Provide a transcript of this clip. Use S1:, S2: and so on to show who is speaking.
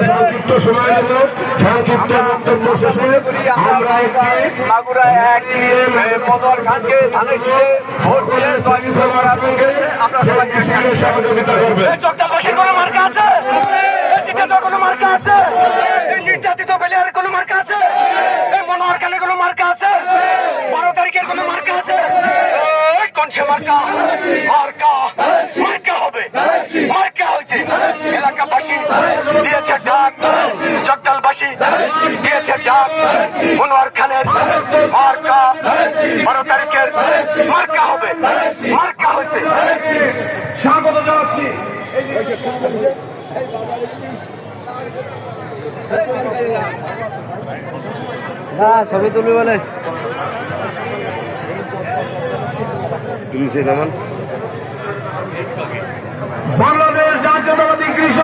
S1: সংক্ষিপ্ত সময় দেব। সংক্ষিপ্ত বক্তব্য শেষে আমরা
S2: মাগুরা এক বদল খানকে ধানের শীষে ভোট দিয়ে জয়যুক্ত করার জন্য আমরা সবাইকে
S1: সহযোগিতা করবেন।
S2: চট্টগ্রামের কোনো মার্কা আছে? কোনো মার্কা আছে? নির্যাতিত বেলিয়ার কোনো মার্কা আছে? মনোহরখালীর কোনো মার্কা আছে? 12 তারিখের কোনো মার্কা আছে? কোন সে মার্কা? মার্কা মার্কা হবে, মার্কা হয়েছে। এলাকাবাসী দিয়েছে ডাক, চট্টগ্রামবাসী দিয়েছে ডাক। মনোহরখালের মার্কা 12 তারিখের মার্কা হবে, মার্কা হয়েছে। স্বাগত জানাচ্ছি।
S3: না ছবি তুলবি বলে
S1: বাংলা